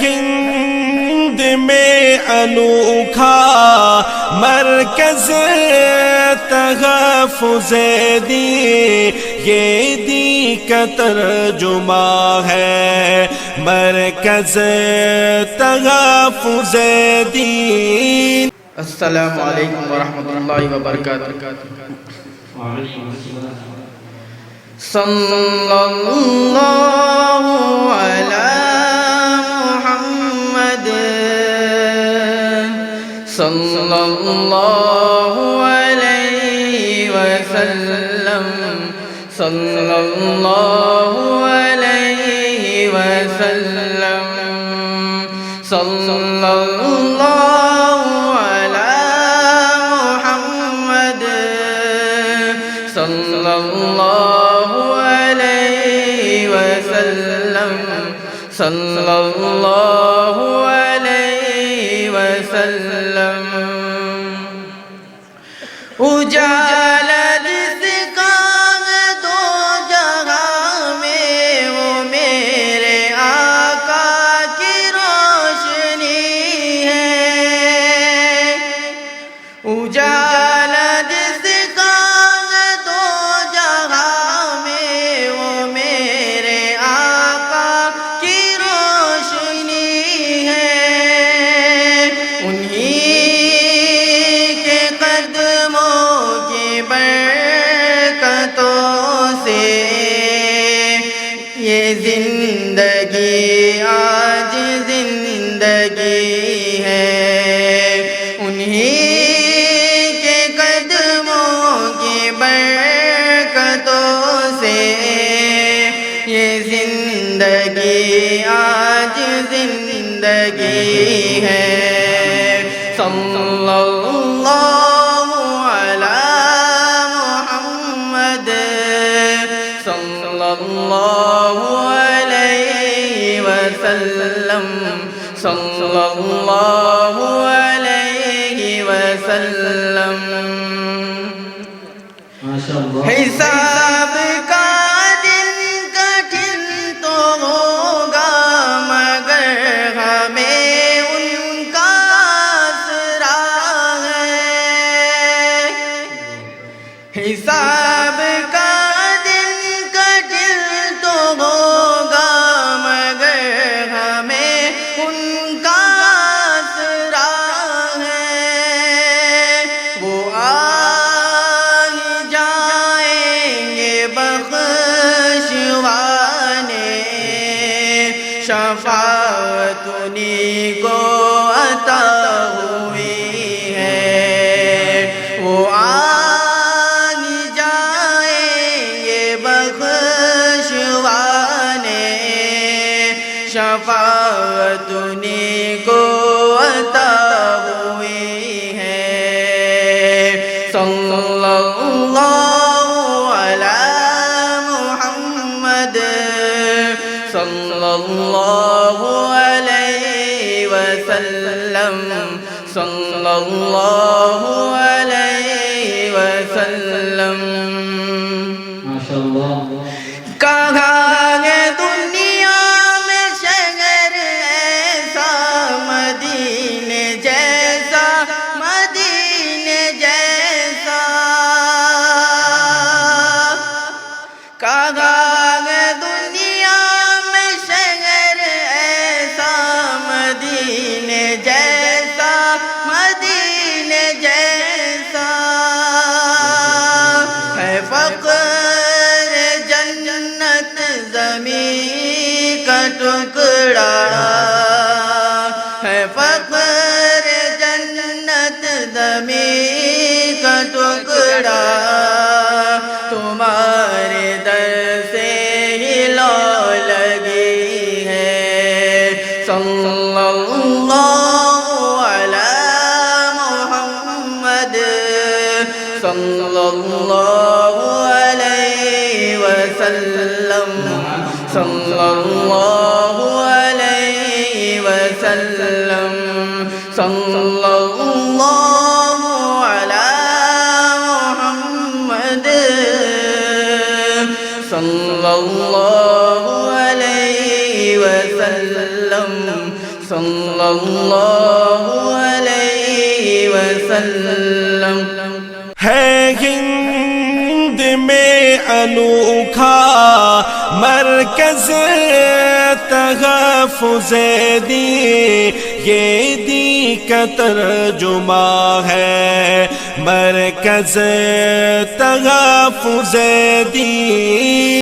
ہند میں انوکھا مرکز تحفظ دین، یہ دین کا ترجمہ ہے مرکز تحفظ دین۔ السلام علیکم ورحمۃ اللہ وبرکاتہ۔ صلی اللہ علی محمد، صلی اللہ علیہ وسلم، صلی اللہ علیہ وسلم، صلی اللہ علی محمد، صلی اللہ علیہ وسلم، صلی اللہ علیہ وسلم۔ اجالا جس کا دو جہاں میں، وہ میرے آقا کی روشنی ہے۔ اجالا جس کا دو جہاں میں، وہ میرے آقا کی روشنی ہے۔ انہی کے قدموں کی برکتوں سے یہ زندگی آج زندگی ہے۔ انہی کے قدموں کی برکتوں سے یہ زندگی آج زندگی ہے۔ صلی اللہ علی محمد، صلی اللہ علیہ وسلم، صلی اللہ علیہ وسلم۔ حساب کا دن کٹھن تو ہوگا، مگر ہمیں ان کا آسرا ہے۔ حساب کا دن کٹھن تو ہوگا، مگر ہمیں ان کا آسرا ہے۔ وہ آ ہی جائیں گے بخشوانے، شفاعت انہی کو عطا ہوئی ہے۔ وہ آ ہی جائیں گے بخشوانے، شفاعت انہی کو عطا ہوئی ہے۔ صلی اللہ علی محمد، صلی اللہ علیہ وسلم، صلی اللہ علیہ وسلم۔ کہاں ہے دنیا میں شہر ایسا، مدینے جیسا، مدینے جیسا۔ کہاں ہے دنیا میں شہر ایسا، مدینے جیسا، مدینے جیسا۔ ہے فقر جنت زمین کا ٹکڑا، ہے فقر جنت زمین کا ٹکڑا، تمہارے در سے ہی لو لگی ہے۔ صلی اللہ علی محمد، صلی اللہ علیہ وسلم، صلی اللہ علیہ وسلم، صلی اللہ علی محمد، صلی اللہ علیہ وسلم، صلی اللہ علیہ وسلم ہے ہند میں انوکھا مرکز تحفظ دین، یہ دین کا ترجمہ ہے مرکز تحفظ دین۔